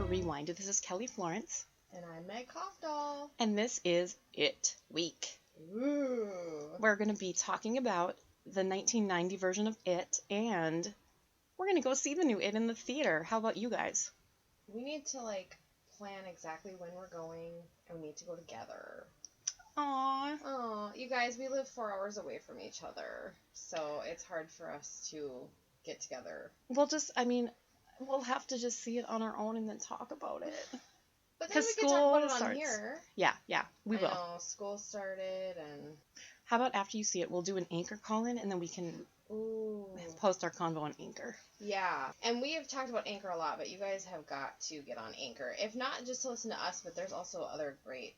Rewind. This is Kelly Florence. And I'm Meg Hoffdahl. And this is It Week. Ooh. We're going to be talking about the 1990 version of It, and we're going to go see the new It in the theater. How about you guys? We need to, plan exactly when we're going, and we need to go together. Aww. Aw, you guys, we live 4 hours away from each other, so it's hard for us to get together. We'll have to just see it on our own and then talk about it. But then we can talk about it on here. Yeah, we will. I know, school started, and... How about after you see it, we'll do an Anchor call-in, and then we can post our convo on Anchor. Yeah, and we have talked about Anchor a lot, but you guys have got to get on Anchor. If not, just to listen to us, but there's also other great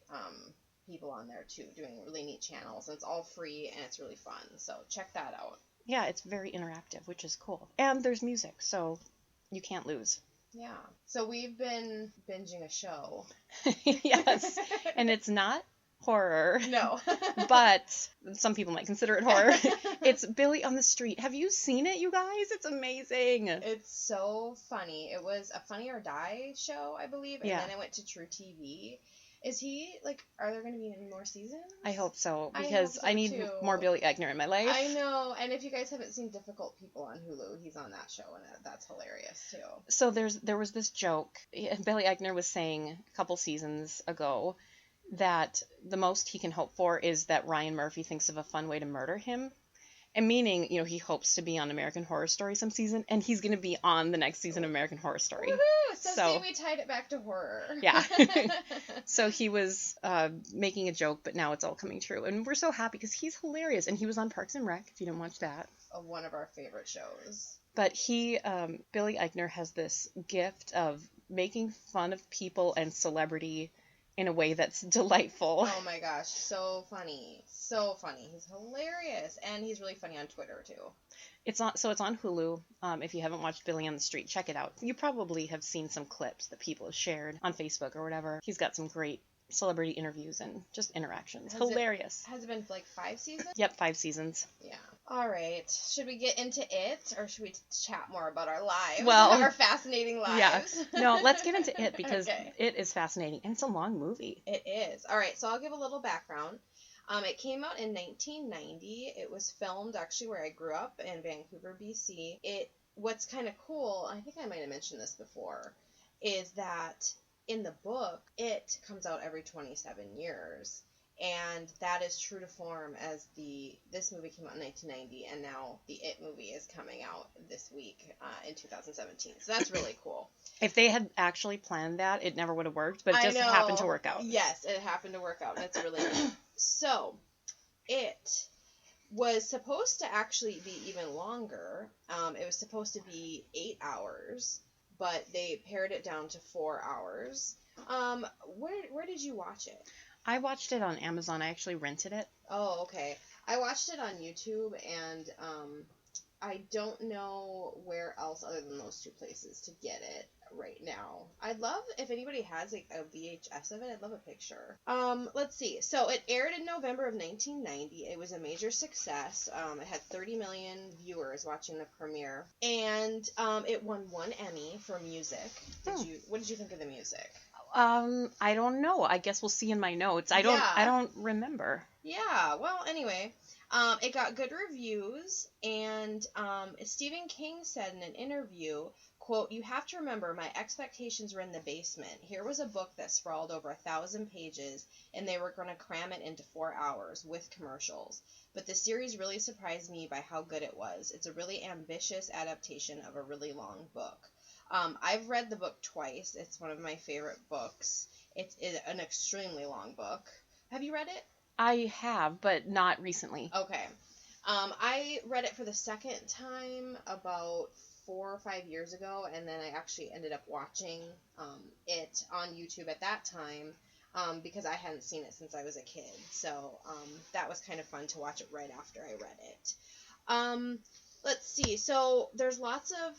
people on there, too, doing really neat channels, and it's all free, and it's really fun, so check that out. Yeah, it's very interactive, which is cool. And there's music, so you can't lose. Yeah. So we've been binging a show. Yes. And it's not horror. No. But some people might consider it horror. It's Billy on the Street. Have you seen it, you guys? It's amazing. It's so funny. It was a Funny or Die show, I believe. And then it went to True TV. Is he, are there going to be any more seasons? I hope so, because I need too. more Billy Eichner in my life. I know, and if you guys haven't seen Difficult People on Hulu, he's on that show, and that's hilarious, too. So there was this joke. Billy Eichner was saying a couple seasons ago that the most he can hope for is that Ryan Murphy thinks of a fun way to murder him. And meaning, he hopes to be on American Horror Story some season, and he's going to be on the next season of American Horror Story. Woohoo! So see, we tied it back to horror. Yeah. So he was making a joke, but now it's all coming true. And we're so happy because he's hilarious. And he was on Parks and Rec, if you didn't watch that. One of our favorite shows. But Billy Eichner has this gift of making fun of people and celebrity in a way that's delightful. Oh my gosh, so funny. So funny. He's hilarious. And he's really funny on Twitter, too. It's on Hulu. If you haven't watched Billy on the Street, check it out. You probably have seen some clips that people have shared on Facebook or whatever. He's got some great celebrity interviews and just interactions. Hilarious. Has it been 5 seasons? Yep, 5 seasons. Yeah. All right. Should we get into it, or should we chat more about our lives? Well, our fascinating lives. Yeah. No, let's get into it because It is fascinating and it's a long movie. It is. All right. So I'll give a little background. It came out in 1990. It was filmed actually where I grew up in Vancouver, BC. What's kind of cool, I think I might have mentioned this before, is that in the book, it comes out every 27 years. And that is true to form as this movie came out in 1990, and now the It movie is coming out this week in 2017. So that's really cool. If they had actually planned that, it never would have worked, but it just happened to work out. Yes, it happened to work out, and it's really neat. So, it was supposed to actually be even longer. It was supposed to be 8 hours, but they pared it down to 4 hours. Where did you watch it? I watched it on Amazon. I actually rented it. Oh, okay. I watched it on YouTube, and I don't know where else other than those two places to get it right now. I'd love, if anybody has a VHS of it, I'd love a picture. Let's see. So it aired in November of 1990. It was a major success. It had 30 million viewers watching the premiere, and it won 1 Emmy for music. What did you think of the music? I don't know. I guess we'll see in my notes. I don't remember. Yeah, well, anyway, it got good reviews, and Stephen King said in an interview, quote, "You have to remember, my expectations were in the basement. Here was a book that sprawled over 1,000 pages, and they were going to cram it into 4 hours with commercials. But the series really surprised me by how good it was. It's a really ambitious adaptation of a really long book." I've read the book twice. It's one of my favorite books. It's an extremely long book. Have you read it? I have, but not recently. Okay. I read it for the second time about 4 or 5 years ago, and then I actually ended up watching it on YouTube at that time because I hadn't seen it since I was a kid. So that was kind of fun to watch it right after I read it. Let's see. So there's lots of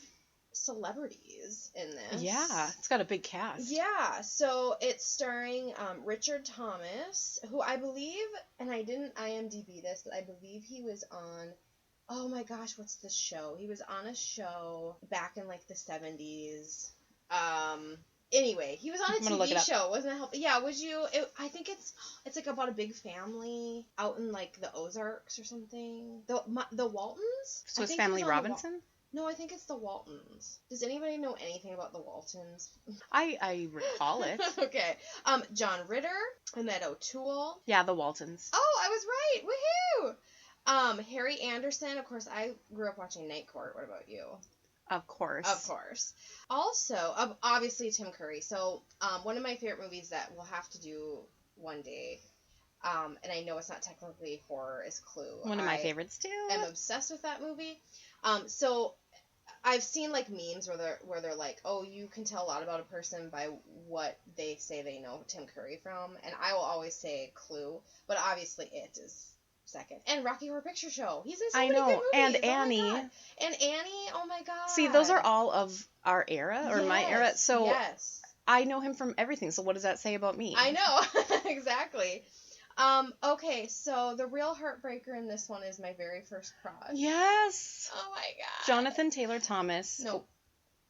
celebrities in this. Yeah, it's got a big cast. Yeah, so it's starring Richard Thomas, who I believe, and I didn't IMDb this, but I believe he was on, oh my gosh, what's the show? He was on a show back in like the 70s. Anyway, he was on a I'm gonna look it TV up. show. Wasn't it helpful? Yeah, would you? I think it's like about a big family out in like the Ozarks or something. The Waltons? I Swiss think he Family was on Robinson? No, I think it's the Waltons. Does anybody know anything about the Waltons? I recall it. Okay. John Ritter, Annette O'Toole. Yeah, the Waltons. Oh, I was right. Woohoo! Harry Anderson. Of course, I grew up watching Night Court. What about you? Of course. Of course. Also, obviously Tim Curry. So, one of my favorite movies that we'll have to do one day, and I know it's not technically horror, is Clue. One of my favorites too. I'm obsessed with that movie. So I've seen like memes where they're like, oh, you can tell a lot about a person by what they say they know Tim Curry from, and I will always say Clue, but obviously It is second. And Rocky Horror Picture Show. He's in so many good movies. And Oh Annie. my God. And Annie, oh my God. See, those are all of our era, or my era, so yes. I know him from everything, so what does that say about me? I know. Exactly. Okay, so the real heartbreaker in this one is my very first crush. Yes! Oh my God. Jonathan Taylor Thomas. No.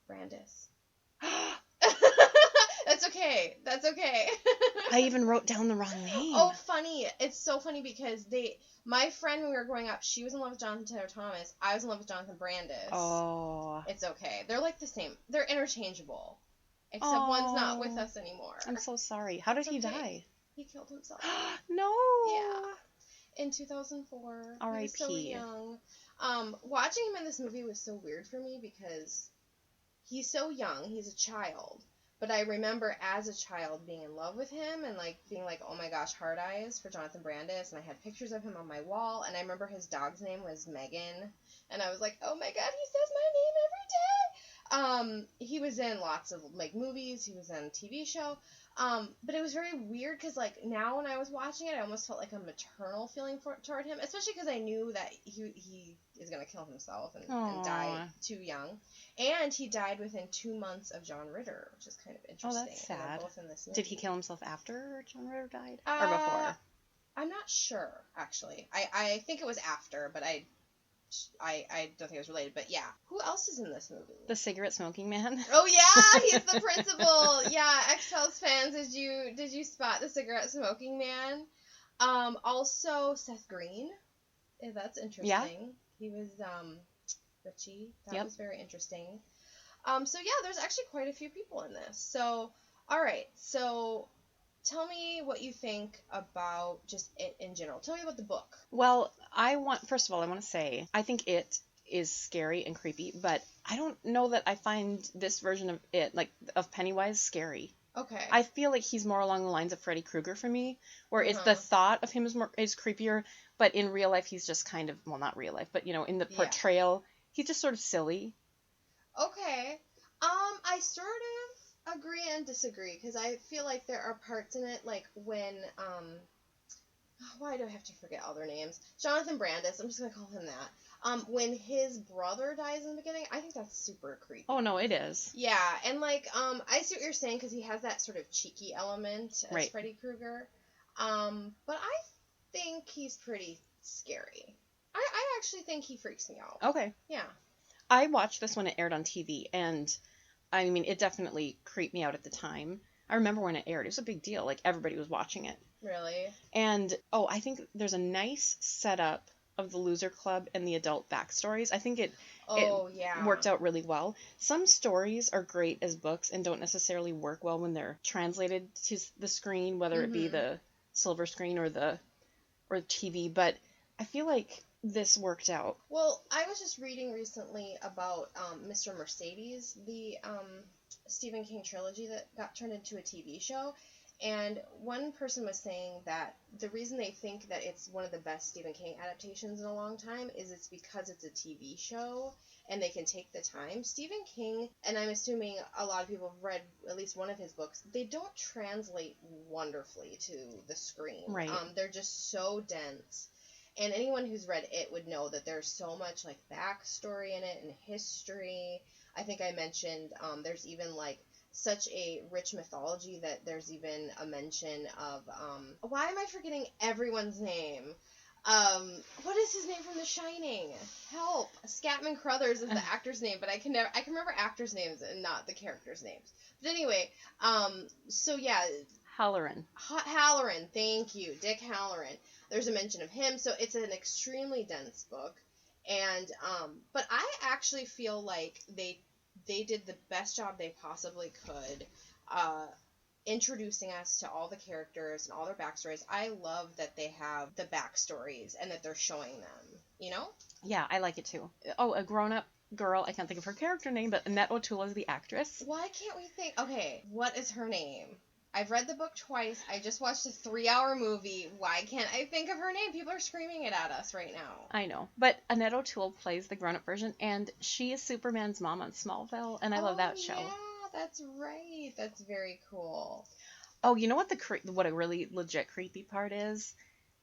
Brandis. That's okay. I even wrote down the wrong name. Oh, funny. It's so funny because my friend when we were growing up, she was in love with Jonathan Taylor Thomas. I was in love with Jonathan Brandis. Oh. It's okay. They're like the same. They're interchangeable. Except one's not with us anymore. I'm so sorry. How did he die? He killed himself. No. Yeah. In 2004. R.I.P. He was so young. Watching him in this movie was so weird for me because he's so young. He's a child. But I remember as a child being in love with him and like being like, oh my gosh, hard eyes for Jonathan Brandis. And I had pictures of him on my wall. And I remember his dog's name was Megan. And I was like, oh my God, he says my name every day. He was in lots of like movies. He was in a TV show. But it was very weird because like now when I was watching it, I almost felt like a maternal feeling toward him, especially because I knew that he is gonna kill himself and die too young, and he died within 2 months of John Ritter, which is kind of interesting. Oh, that's sad. Both in this movie. Did he kill himself after John Ritter died or before? I'm not sure actually. I think it was after, but I don't think it was related, but yeah. Who else is in this movie? The cigarette smoking man. Oh yeah, he's the principal. Yeah, X-Files fans, did you spot the cigarette smoking man? Also Seth Green. Yeah, that's interesting. Yeah. He was Richie. That was very interesting. So yeah, there's actually quite a few people in this. So all right, so tell me what you think about just it in general. Tell me about the book. Well, first of all, I want to say, I think it is scary and creepy, but I don't know that I find this version of it, like, of Pennywise, scary. Okay. I feel like he's more along the lines of Freddy Krueger for me, where it's the thought of him is creepier, but in real life he's just kind of, well, not real life, but, you know, in the portrayal, he's just sort of silly. Okay. I sort of agree and disagree, because I feel like there are parts in it, like when, why do I have to forget all their names? Jonathan Brandis, I'm just going to call him that. When his brother dies in the beginning, I think that's super creepy. Oh, no, it is. Yeah, and like, I see what you're saying, because he has that sort of cheeky element as Freddy Krueger. But I think he's pretty scary. I actually think he freaks me out. Okay. Yeah. I watched this when it aired on TV, and I mean, it definitely creeped me out at the time. I remember when it aired. It was a big deal. Like, everybody was watching it. Really? And, I think there's a nice setup of the Loser Club and the adult backstories. I think it worked out really well. Some stories are great as books and don't necessarily work well when they're translated to the screen, whether it be the silver screen or the TV, but I feel like this worked out. Well, I was just reading recently about Mr. Mercedes, the Stephen King trilogy that got turned into a TV show, and one person was saying that the reason they think that it's one of the best Stephen King adaptations in a long time is it's because it's a TV show and they can take the time. Stephen King, and I'm assuming a lot of people have read at least one of his books, they don't translate wonderfully to the screen. Right. They're just so dense. And anyone who's read it would know that there's so much, like, backstory in it and history. I think I mentioned there's even, like, such a rich mythology that there's even a mention of... why am I forgetting everyone's name? What is his name from The Shining? Help! Scatman Crothers is the actor's name, but I can remember actors' names and not the characters' names. But anyway, so yeah. Halloran. Halloran, thank you. Dick Halloran. There's a mention of him, so it's an extremely dense book. And, but I actually feel like they did the best job they possibly could, introducing us to all the characters and all their backstories. I love that they have the backstories and that they're showing them, you know? Yeah, I like it too. Oh, a grown-up girl, I can't think of her character name, but Annette O'Toole is the actress. Why can't we think? Okay, what is her name? I've read the book twice. I just watched a 3-hour movie. Why can't I think of her name? People are screaming it at us right now. I know. But Annette O'Toole plays the grown-up version, and she is Superman's mom on Smallville, and I love that show. Yeah, that's right. That's very cool. Oh, you know what what a really legit creepy part is?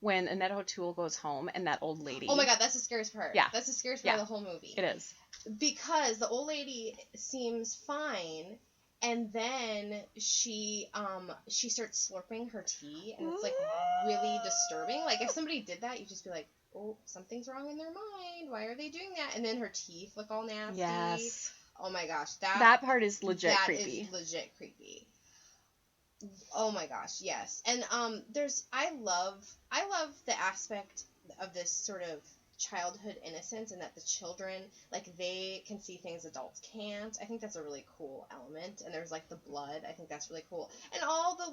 When Annette O'Toole goes home and that old lady... Oh my god, that's the scariest part. Yeah. That's the scariest part of the whole movie. It is. Because the old lady seems fine... And then she starts slurping her tea, and it's, like, really disturbing. Like, if somebody did that, you'd just be like, oh, something's wrong in their mind. Why are they doing that? And then her teeth look all nasty. Yes. Oh, my gosh. That part is legit creepy. That is legit creepy. Oh, my gosh, yes. And I love the aspect of this sort of childhood innocence, and that the children, like, they can see things adults can't. I think that's a really cool element. And there's, like, the blood. I think that's really cool. And all the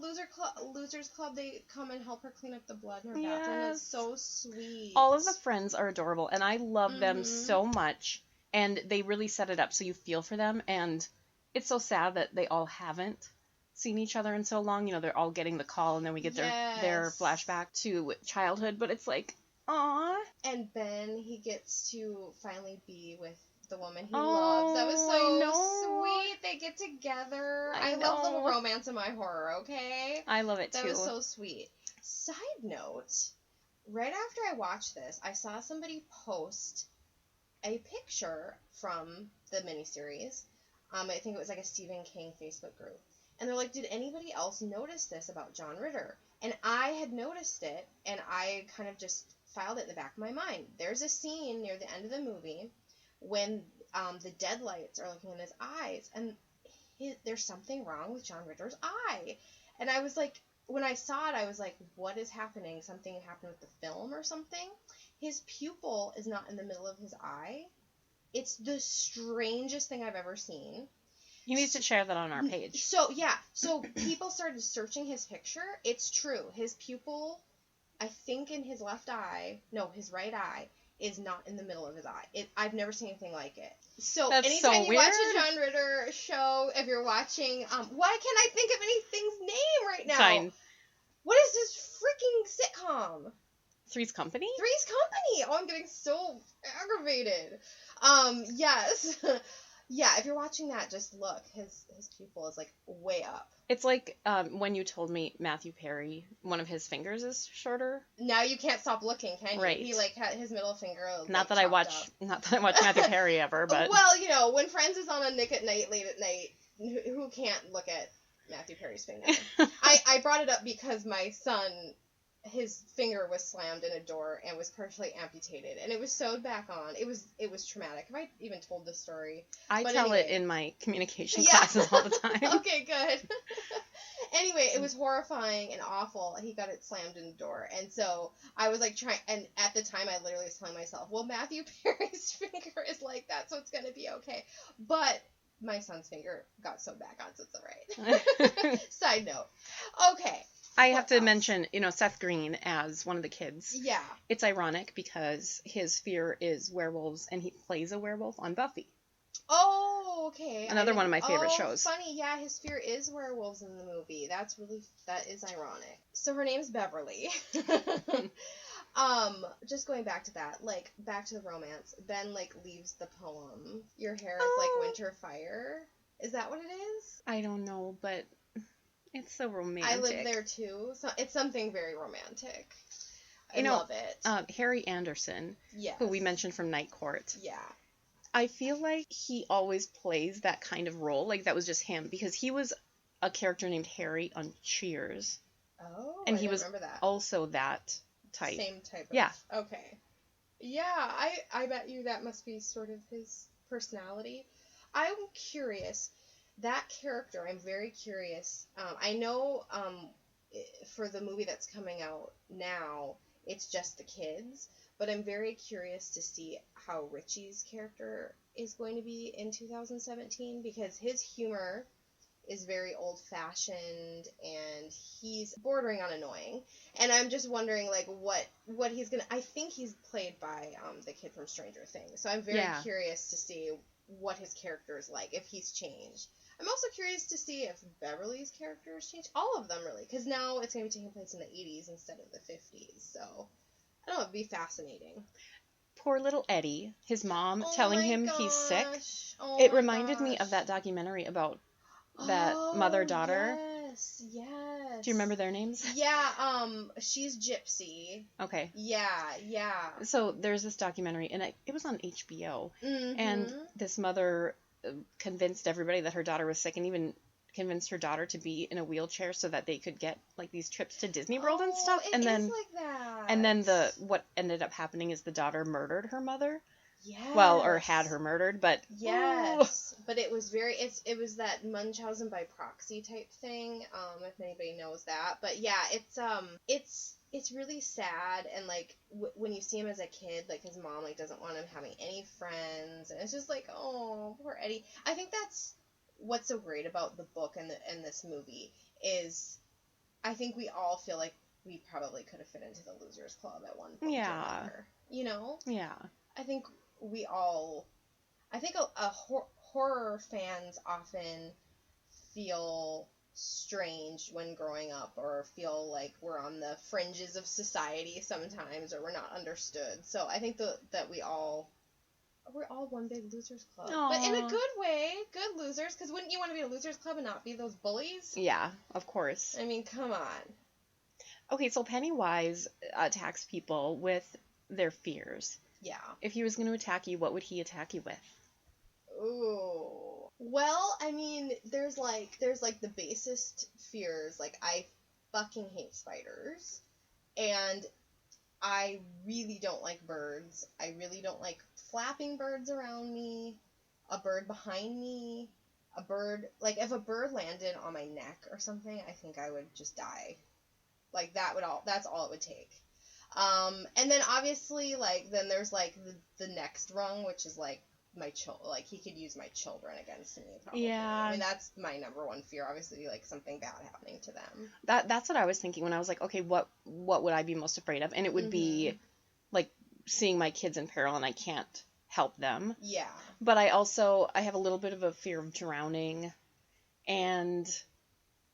Losers Club, they come and help her clean up the blood in her bathroom. It's so sweet. All of the friends are adorable, and I love them so much. And they really set it up so you feel for them. And it's so sad that they all haven't seen each other in so long. You know, they're all getting the call, and then we get their flashback to childhood. But it's like, aww. And Ben, he gets to finally be with the woman he loves. That was so sweet. They get together. I love little romance in my horror, okay? I love it too. That was so sweet. Side note, right after I watched this, I saw somebody post a picture from the miniseries. I think it was like a Stephen King Facebook group. And they're like, did anybody else notice this about John Ritter? And I had noticed it, and I kind of just filed it in the back of my mind. There's a scene near the end of the movie when the deadlights are looking in his eyes, and there's something wrong with John Ritter's eye. And I was like, when I saw it, I was like, what is happening? Something happened with the film or something? His pupil is not in the middle of his eye. It's the strangest thing I've ever seen. You need to share that on our page. So people started searching his picture. It's true. His pupil, I think in his his right eye, is not in the middle of his eye. I've never seen anything like it. So that's anytime so you watch a John Ritter show, if you're watching, why can't I think of anything's name right now? Fine. What is this freaking sitcom? Three's Company? Three's Company! Oh, I'm getting so aggravated. Yes. Yeah, if you're watching that, just look. His pupil is, like, way up. It's like when you told me Matthew Perry, one of his fingers is shorter. Now you can't stop looking, can you? Right. He, like, had his middle finger, like, Not that I watch Matthew Perry ever, but... Well, you know, when Friends is on a Nick at Night, late at night, who can't look at Matthew Perry's finger? I brought it up because my son... his finger was slammed in a door and was partially amputated, and it was sewed back on. It was traumatic. Have I even told this story? I tell it in my communication classes all the time. Okay, good. Anyway, it was horrifying and awful. He got it slammed in the door, and so I was like and at the time I literally was telling myself, well, Matthew Perry's finger is like that, so it's gonna be okay. But my son's finger got sewed back on, so it's all right. Side note. Okay. I have to mention, Seth Green as one of the kids. Yeah. It's ironic because his fear is werewolves, and he plays a werewolf on Buffy. Oh, okay. Another one of my favorite shows. Funny, yeah, his fear is werewolves in the movie. That is ironic. So her name's Beverly. Just going back to that, like, back to the romance. Ben, like, leaves the poem. Your hair is like winter fire. Is that what it is? I don't know, but... it's so romantic. I live there too. So it's something very romantic. I love it. Harry Anderson, yes. who we mentioned from Night Court. Yeah. I feel like he always plays that kind of role. Like, that was just him. Because he was a character named Harry on Cheers. Oh, and I he was remember that. also that type. Same type of... Yeah. Okay. Yeah, I bet you that must be sort of his personality. I'm curious. That character, I'm very curious. I know for the movie that's coming out now, it's just the kids, but I'm very curious to see how Richie's character is going to be in 2017, because his humor is very old-fashioned and he's bordering on annoying, and I'm just wondering like what he's gonna... I think he's played by the kid from Stranger Things, so I'm very curious to see what his character is like, if he's changed. I'm also curious to see if Beverly's character has changed. All of them, really, because now it's going to be taking place in the 80s instead of the 50s, so I don't know, it'd be fascinating. Poor little Eddie, his mom telling him he's sick. It reminded me of that documentary about that mother-daughter. Yes. Do you remember their names? Yeah, she's Gypsy. Okay. Yeah. So there's this documentary, and it was on HBO, and this mother convinced everybody that her daughter was sick, and even convinced her daughter to be in a wheelchair so that they could get like these trips to Disney World and stuff. It and then is like that. And then what ended up happening is the daughter murdered her mother. Yes. Well, or had her murdered, but yes. But it was it was that Munchausen by proxy type thing. If anybody knows that, but yeah, it's really sad, and like when you see him as a kid, like his mom like doesn't want him having any friends, and it's just like, oh, poor Eddie. I think that's what's so great about the book and this movie is, I think we all feel like we probably could have fit into the Losers Club at one point. Yeah. Or another, you know. Yeah. I think horror fans often feel strange when growing up, or feel like we're on the fringes of society sometimes, or we're not understood. So I think that we're all one big Losers Club. Aww. But in a good way, good losers, because wouldn't you want to be a Losers Club and not be those bullies? Yeah, of course. I mean, come on. Okay, so Pennywise attacks people with their fears. Yeah. If he was going to attack you, what would he attack you with? Ooh. Well, I mean, there's the basest fears. Like, I fucking hate spiders. And I really don't like birds. I really don't like flapping birds around me. A bird behind me. A bird... Like, if a bird landed on my neck or something, I think I would just die. Like, that's all it would take. And then obviously, like, then there's, like, the next rung, which is, like, like, he could use my children against me, probably. Yeah. I mean, that's my number one fear, obviously, like, something bad happening to them. That's what I was thinking when I was like, okay, what would I be most afraid of? And it would be, like, seeing my kids in peril and I can't help them. Yeah. But I have a little bit of a fear of drowning, and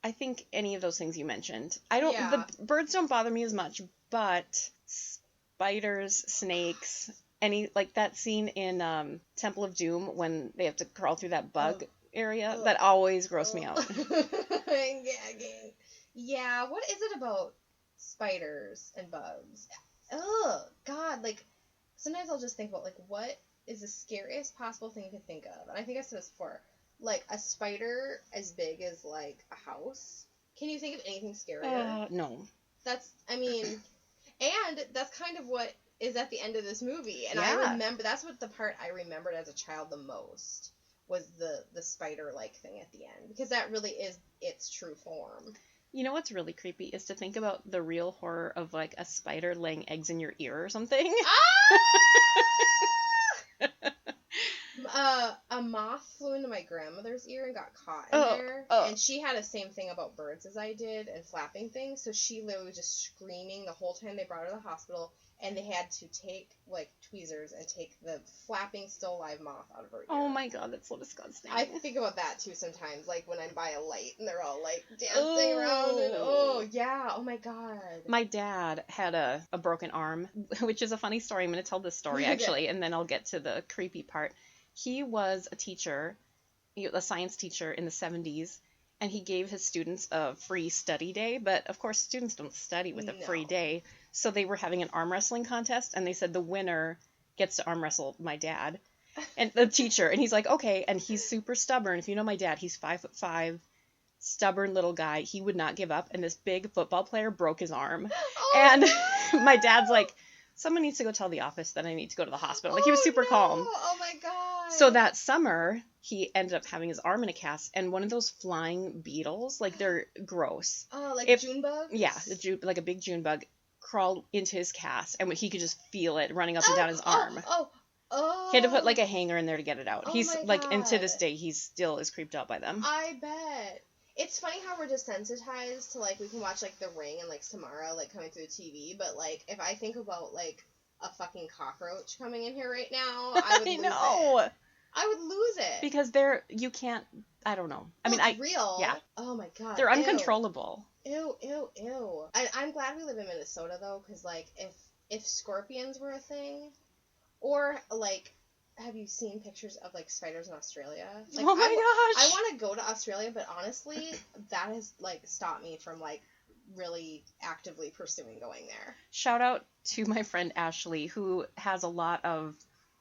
I think any of those things you mentioned. The birds don't bother me as much, but spiders, snakes, like that scene in Temple of Doom when they have to crawl through that bug area, that always grossed me out. Yeah, what is it about spiders and bugs? Oh, God, like, sometimes I'll just think about, like, what is the scariest possible thing you could think of? And I think I said this before. Like, a spider as big as, like, a house. Can you think of anything scarier? No. And that's kind of what is at the end of this movie. And yeah. I remember, that's what the part I remembered as a child the most, was the spider-like thing at the end. Because that really is its true form. You know what's really creepy is to think about the real horror of, like, a spider laying eggs in your ear or something. A moth flew into my grandmother's ear and got caught in there. And she had the same thing about birds as I did and flapping things. So she literally was just screaming the whole time they brought her to the hospital. And they had to take, like, tweezers and take the flapping, still alive moth out of her ear. Oh my God, that's so disgusting. I think about that, too, sometimes. Like, when I'm by a light and they're all, like, dancing around. And, yeah, oh my God. My dad had a broken arm, which is a funny story. I'm going to tell this story, actually, and then I'll get to the creepy part. He was a teacher, a science teacher in the 70s, and he gave his students a free study day. But, of course, students don't study with a free day. So they were having an arm wrestling contest, and they said the winner gets to arm wrestle my dad, and the teacher. And he's like, okay. And he's super stubborn. If you know my dad, he's 5'5", stubborn little guy. He would not give up. And this big football player broke his arm. And no! my dad's like, someone needs to go tell the office that I need to go to the hospital. Like, he was super calm. Oh my god. So that summer, he ended up having his arm in a cast, and one of those flying beetles, like, they're gross. Oh, like June bugs? Yeah, like a big June bug, crawled into his cast, and he could just feel it running up and down his arm. Oh. He had to put, like, a hanger in there to get it out. Oh He's, my like, God. and to this day, he still is creeped out by them. I bet. It's funny how we're desensitized to, like, we can watch, like, The Ring and, like, Samara, like, coming through the TV, but, like, if I think about, like, a fucking cockroach coming in here right now, I would lose it. I would lose it. Because you can't, I don't know. It's real. Yeah. Oh my god. They're uncontrollable. Ew. I'm glad we live in Minnesota, though, because, like, if scorpions were a thing, or, like, have you seen pictures of, like, spiders in Australia? Like, oh my gosh! I want to go to Australia, but honestly, that has, like, stopped me from, like, really actively pursuing going there. Shout out to my friend Ashley, who has a lot of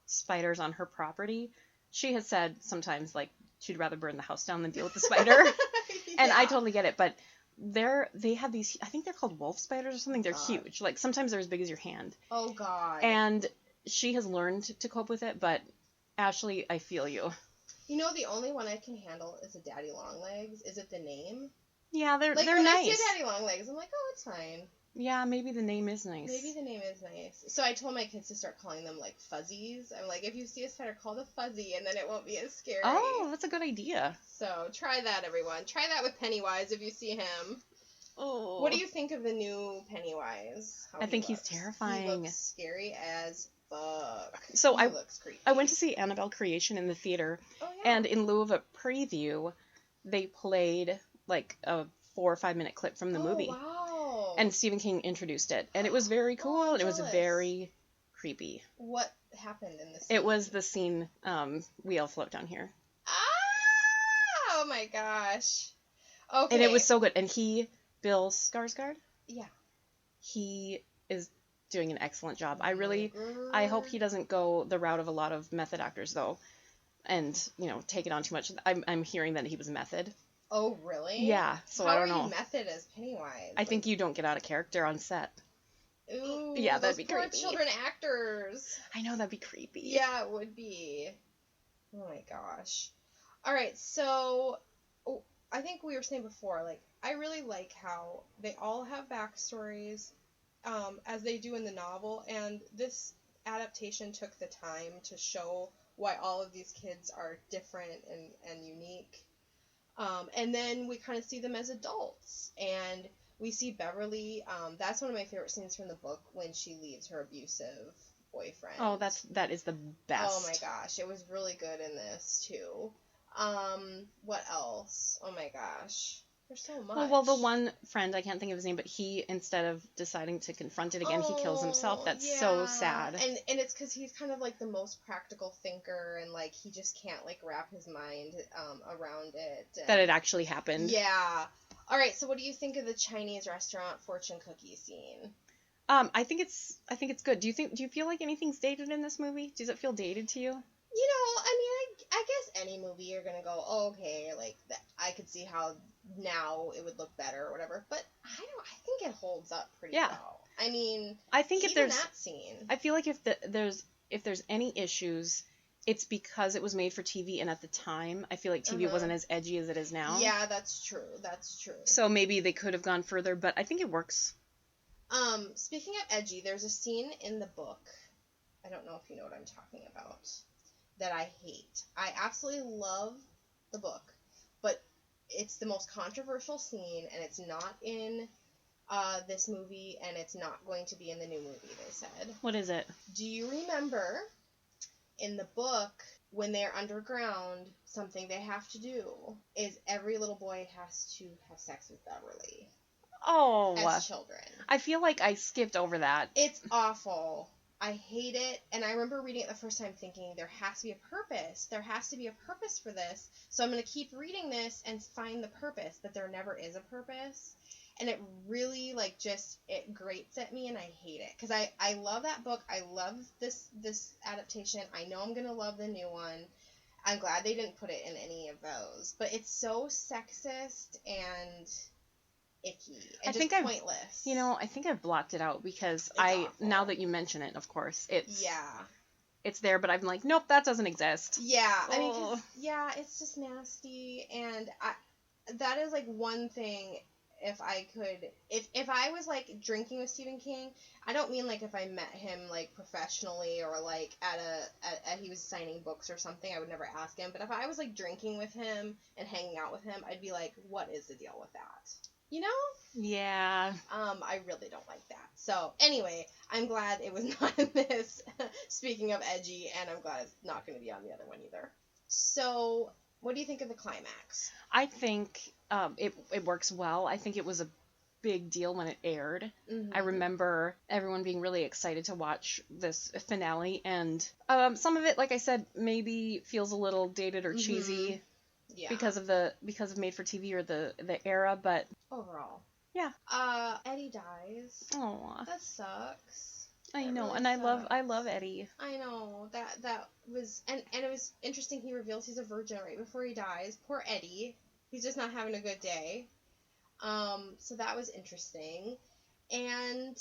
spiders on her property. She has said sometimes, like, she'd rather burn the house down than deal with the spider. Yeah. And I totally get it, but they have these, I think they're called wolf spiders or something. They're huge. Like, sometimes they're as big as your hand. Oh, God. And she has learned to cope with it, but Ashley, I feel you. You know, the only one I can handle is a daddy long legs. Is it the name? Yeah, they're like, nice. When I say daddy long legs, I'm like, oh, it's fine. Yeah, maybe the name is nice. Maybe the name is nice. So I told my kids to start calling them, like, fuzzies. I'm like, if you see a spider, call the fuzzy, and then it won't be as scary. Oh, that's a good idea. So try that, everyone. Try that with Pennywise if you see him. Oh. What do you think of the new Pennywise? I think he's terrifying. He looks scary as fuck. So he looks creepy. I went to see Annabelle Creation in the theater, and in lieu of a preview, they played, like, a 4 or 5 minute clip from the movie. Wow. And Stephen King introduced it, and it was very cool, and it was very creepy. What happened in the scene? It was the scene, we all float down here. Ah! Oh my gosh. Okay. And it was so good. And Bill Skarsgård? Yeah. He is doing an excellent job. I hope he doesn't go the route of a lot of method actors, though, and, take it on too much. I'm hearing that he was method. Oh, really? Yeah, so I don't know. How are you method as Pennywise? I think you don't get out of character on set. Ooh, yeah, that'd be poor creepy. children actors. I know, that'd be creepy. Yeah, it would be. Oh my gosh. Alright, so I think we were saying before, like, I really like how they all have backstories, as they do in the novel, and this adaptation took the time to show why all of these kids are different and unique. And then we kind of see them as adults, and we see Beverly. That's one of my favorite scenes from the book, when she leaves her abusive boyfriend. Oh, that is the best. Oh my gosh, it was really good in this too. What else? Oh my gosh, there's so much. Well, the one friend, I can't think of his name, but he, instead of deciding to confront it again, he kills himself. That's so sad. And it's because he's kind of like the most practical thinker, and like he just can't like wrap his mind around it. That it actually happened. Yeah. All right. So, what do you think of the Chinese restaurant fortune cookie scene? I think it's good. Do you feel like anything's dated in this movie? Does it feel dated to you? You know, I mean, I guess any movie you're gonna go, oh, okay, like I could see how now it would look better or whatever, but I think it holds up pretty well. I mean, I think if there's that scene, I feel like if there's any issues, it's because it was made for TV, and at the time, I feel like TV wasn't as edgy as it is now. Yeah, that's true. So maybe they could have gone further, but I think it works. Speaking of edgy, there's a scene in the book, I don't know if you know what I'm talking about, that I hate. I absolutely love the book, but it's the most controversial scene, and it's not in this movie, and it's not going to be in the new movie, they said. What is it? Do you remember in the book, when they're underground, something they have to do is every little boy has to have sex with Beverly. Oh. As children. I feel like I skipped over that. It's awful. I hate it, and I remember reading it the first time thinking, there has to be a purpose. There has to be a purpose for this, so I'm going to keep reading this and find the purpose, but there never is a purpose, and it really, like, just, it grates at me, and I hate it, because I love that book, I love this adaptation, I know I'm going to love the new one, I'm glad they didn't put it in any of those, but it's so sexist, and icky I and think just pointless. I think I've blocked it out because awful. now that you mention it, of course, Yeah. It's there, but I'm like, nope, that doesn't exist. Yeah, I mean, 'cause, yeah, it's just nasty, and that is like one thing. If I was like drinking with Stephen King, I don't mean like if I met him like professionally or like at he was signing books or something, I would never ask him. But if I was like drinking with him and hanging out with him, I'd be like, what is the deal with that? You know? Yeah. I really don't like that. So anyway, I'm glad it was not in this. Speaking of edgy, and I'm glad it's not going to be on the other one either. So, what do you think of the climax? I think it works well. I think it was a big deal when it aired. Mm-hmm. I remember everyone being really excited to watch this finale, and some of it, like I said, maybe feels a little dated or cheesy. Yeah. Because of made for TV or the era, but overall. Yeah. Eddie dies. Oh. That sucks. I know, really, and I love Eddie. I know. That was and it was interesting. He reveals he's a virgin right before he dies. Poor Eddie. He's just not having a good day. So that was interesting. And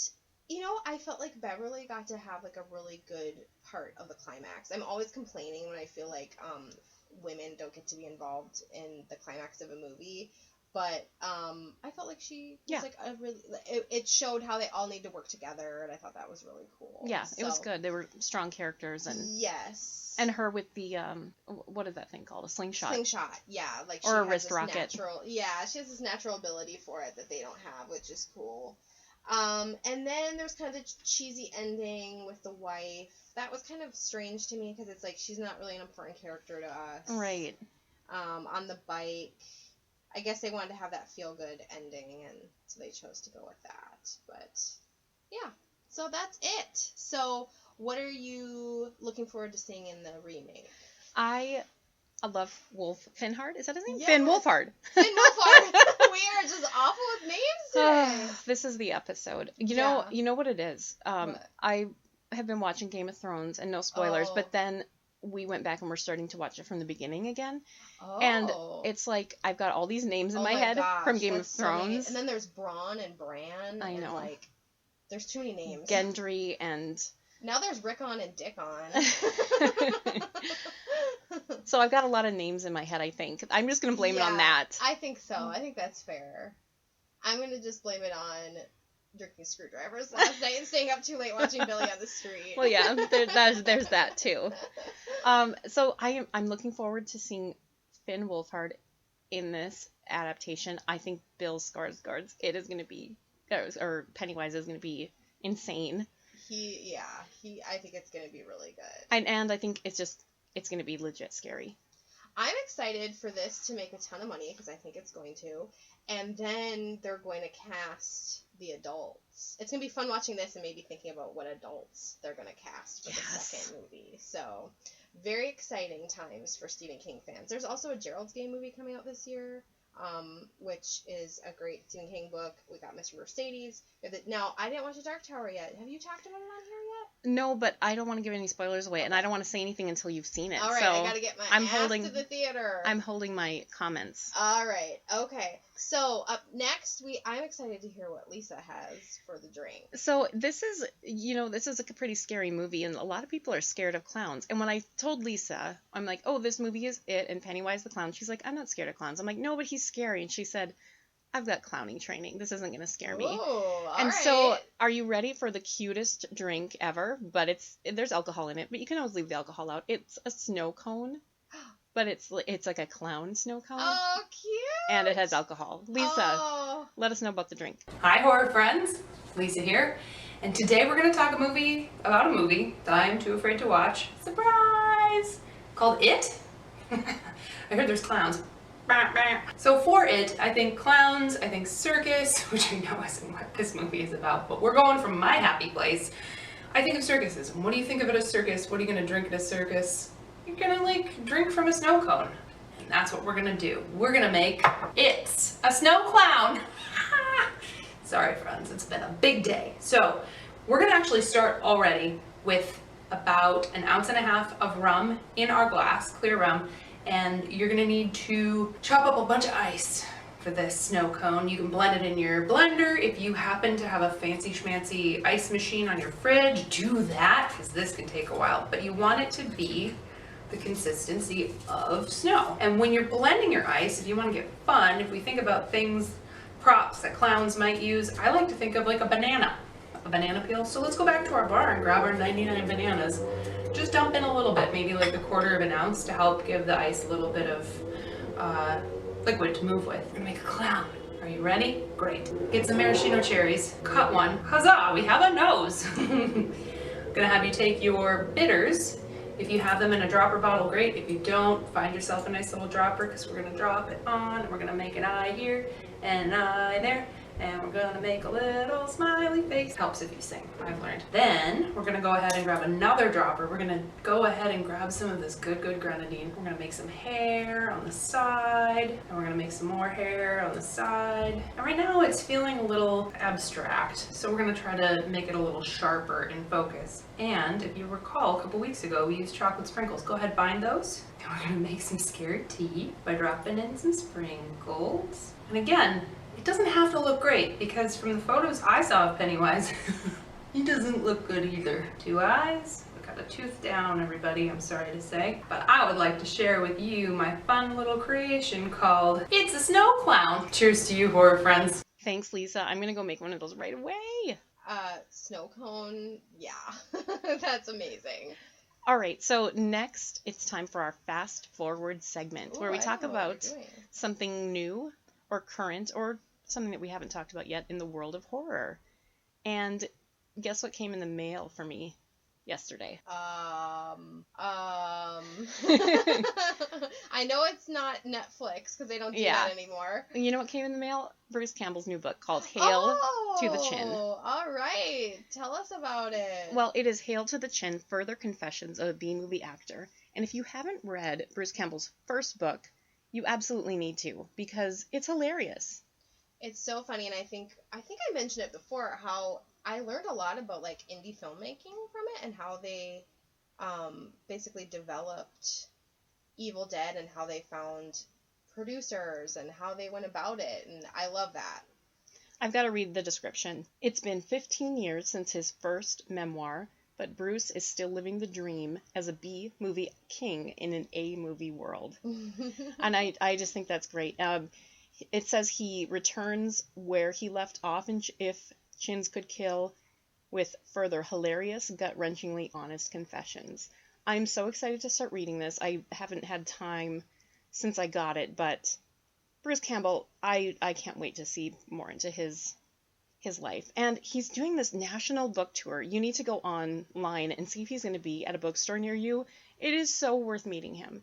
I felt like Beverly got to have like a really good part of the climax. I'm always complaining when I feel like women don't get to be involved in the climax of a movie, but I felt like she was like a really it showed how they all need to work together, and I thought that was really cool. Yeah, so, it was good. They were strong characters, and yes, and her with the what is that thing called, a slingshot? Yeah, like or a wrist rocket. She has this natural ability for it that they don't have, which is cool. And then there's kind of the cheesy ending with the wife. That was kind of strange to me because it's like she's not really an important character to us. Right. On the bike. I guess they wanted to have that feel-good ending, and so they chose to go with that. But, yeah. So that's it. So what are you looking forward to seeing in the remake? I love Finhard. Is that his name? Yes. Finn Wolfhard. Finn Wolfhard. We are just awful with names today. This is the episode. You know what it is? What? I have been watching Game of Thrones, and no spoilers, but then we went back and we're starting to watch it from the beginning again. Oh. And it's like I've got all these names in my head from Game of Thrones. And then there's Bronn and Bran. I know. And there's too many names. Gendry and... Now there's Rickon and Dickon. So I've got a lot of names in my head, I think. I'm just going to blame it on that. I think so. I think that's fair. I'm going to just blame it on drinking screwdrivers last night and staying up too late watching Billy on the Street. Well, yeah, there's that too. So I'm looking forward to seeing Finn Wolfhard in this adaptation. I think Bill Skarsgård, or Pennywise is going to be insane. I think it's going to be really good. And I think it's going to be legit scary. I'm excited for this to make a ton of money because I think it's going to. And then they're going to cast the adults. It's going to be fun watching this and maybe thinking about what adults they're going to cast for the second movie. So, very exciting times for Stephen King fans. There's also a Gerald's Game movie coming out this year, which is a great Stephen King book. We got Mr. Mercedes. Now, I didn't watch The Dark Tower yet. Have you talked about it on here yet? No, but I don't want to give any spoilers away, and I don't want to say anything until you've seen it. All right, so I gotta get my ass to the theater. I'm holding my comments. All right, okay. So up next, I'm excited to hear what Lisa has for the drink. So this is a pretty scary movie, and a lot of people are scared of clowns. And when I told Lisa, I'm like, oh, this movie is It, and Pennywise the Clown. She's like, I'm not scared of clowns. I'm like, no, but he's scary. And she said, I've got clowning training. This isn't going to scare me. So, are you ready for the cutest drink ever? But there's alcohol in it, but you can always leave the alcohol out. It's a snow cone, but it's like a clown snow cone. Oh, cute! And it has alcohol. Lisa, let us know about the drink. Hi, horror friends. Lisa here. And today we're going to talk about a movie that I am too afraid to watch. Surprise! Called It. I heard there's clowns. So for It, I think clowns, I think circus, which I know isn't what this movie is about, but we're going from my happy place. I think of circuses. And what do you think of at a circus? What are you going to drink at a circus? You're going to drink from a snow cone. And that's what we're going to do. We're going to make It's a snow clown. Sorry friends, it's been a big day. So we're going to actually start already with about 1.5 ounces of rum in our glass, clear rum. And you're gonna need to chop up a bunch of ice for this snow cone. You can blend it in your blender. If you happen to have a fancy schmancy ice machine on your fridge, do that, because this can take a while. But you want it to be the consistency of snow. And when you're blending your ice, if you want to get fun, if we think about things, props that clowns might use, I like to think of like a banana peel. So let's go back to our bar and grab our 99 bananas. Just dump in a little bit, maybe like a 1/4 of an ounce, to help give the ice a little bit of liquid to move with. We're gonna make a clown. Are you ready? Great. Get some maraschino cherries, cut one. Huzzah, we have a nose. Gonna have you take your bitters. If you have them in a dropper bottle, great. If you don't, find yourself a nice little dropper, because we're gonna drop it on, and we're gonna make an eye here and an eye there. And we're gonna make a little smiley face. Helps if you sing, I've learned. Then we're gonna go ahead and grab another dropper. We're gonna go ahead and grab some of this good grenadine. We're gonna make some hair on the side, and we're gonna make some more hair on the side. And right now it's feeling a little abstract, so we're gonna try to make it a little sharper in focus. And if you recall, a couple weeks ago, we used chocolate sprinkles. Go ahead, bind those. And we're gonna make some scared tea by dropping in some sprinkles. And again, it doesn't have to look great, because from the photos I saw of Pennywise, he doesn't look good either. 2 eyes, we got a tooth down, everybody, I'm sorry to say. But I would like to share with you my fun little creation called It's a Snow Clown. Cheers to you, horror friends. Thanks, Lisa. I'm gonna go make one of those right away. Snow cone, yeah. That's amazing. All right, so next it's time for our fast forward segment, where we talk about something new or current or something that we haven't talked about yet in the world of horror. And guess what came in the mail for me yesterday? I know it's not Netflix, because they don't do that anymore. You know what came in the mail? Bruce Campbell's new book called Hail to the Chin. Oh, all right. Tell us about it. Well, it is Hail to the Chin, Further Confessions of a B-Movie Actor. And if you haven't read Bruce Campbell's first book, you absolutely need to, because it's hilarious. It's so funny, and I think I mentioned it before, how I learned a lot about like indie filmmaking from it, and how they basically developed Evil Dead, and how they found producers and how they went about it, and I love that. I've got to read the description. It's been 15 years since his first memoir, but Bruce is still living the dream as a B-movie king in an A-movie world. And I just think that's great. It says he returns where he left off in If Chins Could Kill, with further hilarious, gut-wrenchingly honest confessions. I'm so excited to start reading this. I haven't had time since I got it, but Bruce Campbell, I can't wait to see more into his life. And he's doing this national book tour. You need to go online and see if he's going to be at a bookstore near you. It is so worth meeting him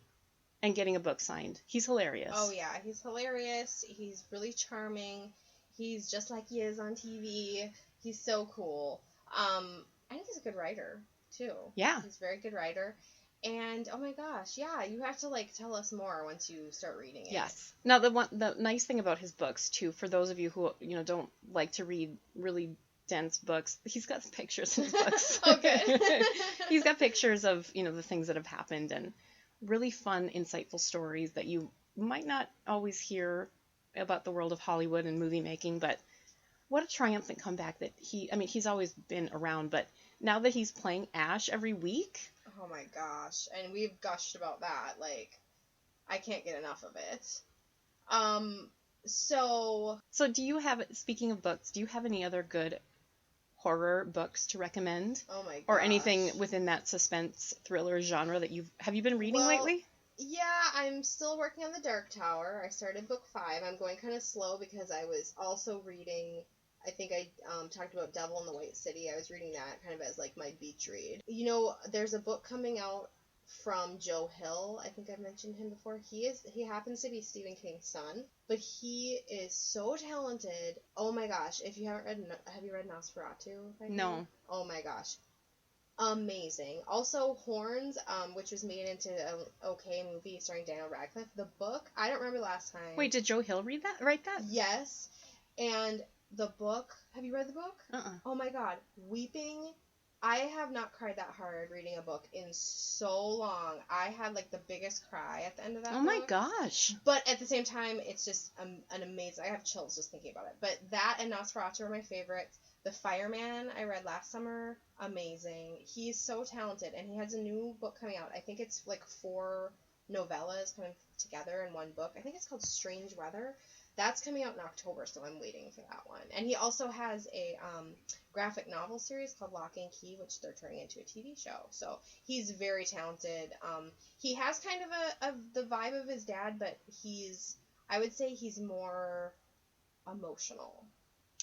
and getting a book signed. He's hilarious. Oh yeah, he's hilarious. He's really charming. He's just like he is on TV. He's so cool. I think he's a good writer too. Yeah. He's a very good writer. And oh my gosh, yeah, you have to like tell us more once you start reading it. Yes. Now the nice thing about his books too, for those of you who don't like to read really dense books, he's got pictures in his books. Okay. He's got pictures of the things that have happened, and really fun, insightful stories that you might not always hear about the world of Hollywood and movie making. But what a triumphant comeback that he's always been around, but now that he's playing Ash every week. Oh my gosh. And we've gushed about that. Like, I can't get enough of it. So do you have, speaking of books, do you have any other good horror books to recommend? Oh my gosh. Or anything within that suspense thriller genre that have you been reading lately? Yeah, I'm still working on The Dark Tower. I started book 5. I'm going kind of slow because I was also reading, I think I talked about Devil in the White City. I was reading that kind of as like my beach read. There's a book coming out from Joe Hill. I think I've mentioned him before. He happens to be Stephen King's son, but he is so talented. Oh my gosh. If you haven't read, have you read Nosferatu? No. Oh my gosh. Amazing. Also, Horns, which was made into an okay movie starring Daniel Radcliffe. The book, I don't remember last time. Wait, did Joe Hill write that? Yes. And the book, have you read the book? Uh-uh. Oh my god. Weeping I have not cried that hard reading a book in so long. I had like the biggest cry at the end of that book. Oh my gosh. But at the same time, it's just an amazing... I have chills just thinking about it. But that and Nosferatu are my favorites. The Fireman I read last summer, amazing. He's so talented, and he has a new book coming out. I think it's like 4 novellas kind of together in one book. I think it's called Strange Weather. That's coming out in October, so I'm waiting for that one. And he also has a graphic novel series called Lock and Key, which they're turning into a TV show. So he's very talented. He has kind of the vibe of his dad, but I would say he's more emotional.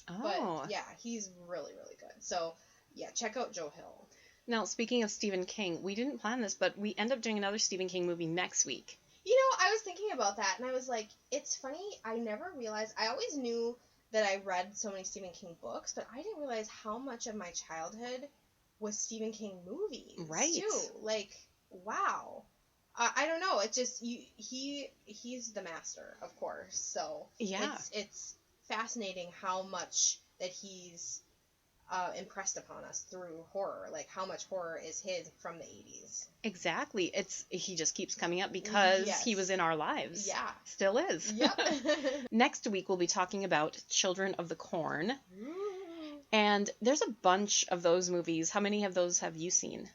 Oh. But yeah, he's really, really good. So yeah, check out Joe Hill. Now, speaking of Stephen King, we didn't plan this, but we end up doing another Stephen King movie next week. You know, I was thinking about that, and I was like, it's funny, I never realized, I always knew that I read so many Stephen King books, but I didn't realize how much of my childhood was Stephen King movies, right? Too. Like, wow. I don't know, it just, he's the master, of course, so yeah, it's fascinating how much that he's impressed upon us through horror, like how much horror is his from the 80s. Exactly. He just keeps coming up because he was in our lives. Yeah. Still is. Yep. Next week we'll be talking about Children of the Corn. And there's a bunch of those movies. How many of those have you seen?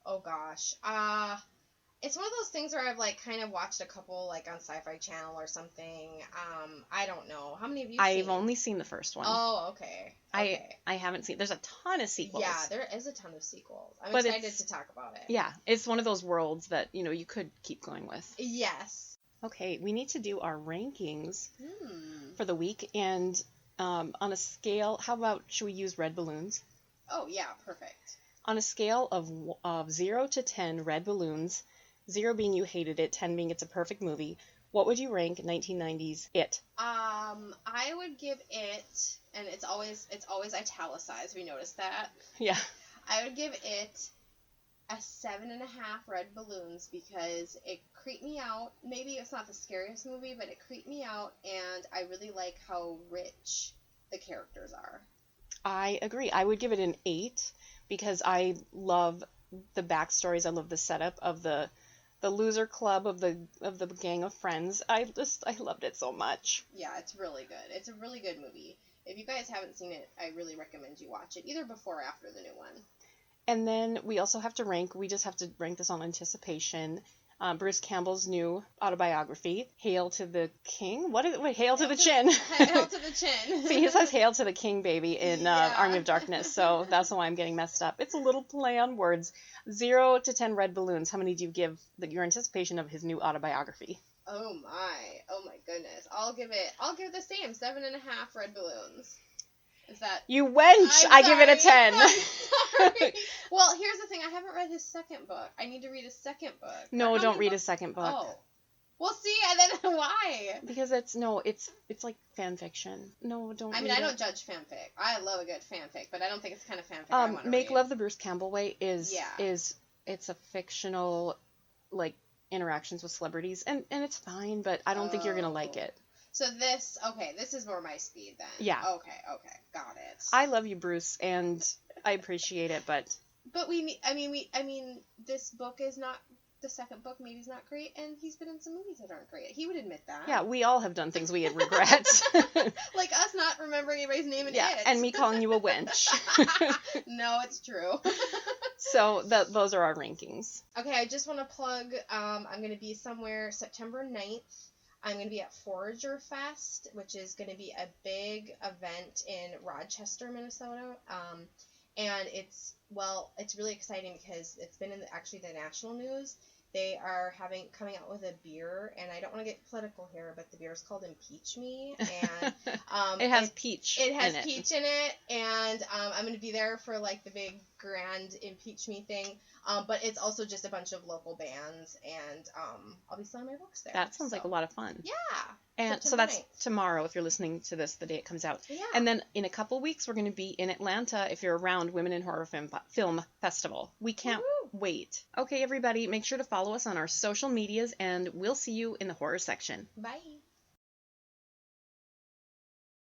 Oh gosh. It's one of those things where I've like kind of watched a couple like on Sci-Fi Channel or something. I don't know. How many have you seen? I've only seen the first one. Oh, okay. I haven't seen. There's a ton of sequels. Yeah, there is a ton of sequels. I'm excited to talk about it. Yeah, it's one of those worlds that, you could keep going with. Yes. Okay, we need to do our rankings for the week, and on a scale, how about, should we use red balloons? Oh, yeah, perfect. On a scale of 0 to 10 red balloons, 0 being you hated it, 10 being it's a perfect movie, what would you rank 1990's It? I would give it, and it's always italicized. We noticed that. Yeah. I would give it a 7.5 red balloons because it creeped me out. Maybe it's not the scariest movie, but it creeped me out, and I really like how rich the characters are. I agree. I would give it an 8 because I love the backstories. I love the setup of the loser club of the gang of friends. I loved it so much. Yeah, it's really good. It's a really good movie. If you guys haven't seen it, I really recommend you watch it, either before or after the new one. And then we also have to rank, we just have to rank this on anticipation, Bruce Campbell's new autobiography, Hail to the King? Hail to the Chin. Hail to the Chin. See, he says Hail to the King, baby, in Army of Darkness, so that's why I'm getting messed up. It's a little play on words. 0 to 10 red balloons. How many do you give your anticipation of his new autobiography? Oh my goodness. I'll give it the same, 7.5 red balloons. Is that... You wench! I give it a 10. Sorry. Well, here's the thing. I haven't read his second book. I need to read his second book. No, don't read his second book. Oh. Well, see, and then why? Because it's like fan fiction. No, don't I read I don't judge fanfic. I love a good fanfic, but I don't think it's the kind of fanfic I want to Make read. Love the Bruce Campbell Way is it's a fictional, like, interactions with celebrities, and it's fine, but I don't think you're going to like it. So this is more my speed then. Yeah. Okay, got it. I love you, Bruce, and I appreciate it, but this book is not, the second book maybe is not great, and he's been in some movies that aren't great. He would admit that. Yeah, we all have done things we regret. Like us not remembering anybody's name in it. And me calling you a wench. No, it's true. So those are our rankings. Okay, I just want to plug, I'm going to be somewhere September 9th. I'm going to be at Forager Fest, which is going to be a big event in Rochester, Minnesota. And it's really exciting because it's been in the national news. They are coming out with a beer, and I don't want to get political here, but the beer is called Impeach Me, and it has peach. It has peach in it, and I'm going to be there for like the big grand Impeach Me thing. But it's also just a bunch of local bands, and I'll be selling my books there. That sounds like a lot of fun. Yeah. And so that's tomorrow if you're listening to this the day it comes out. Yeah. And then in a couple weeks we're going to be in Atlanta if you're around Women in Horror Film Festival. We can't wait. Okay, everybody, make sure to follow us on our social medias, and we'll see you in the horror section. Bye.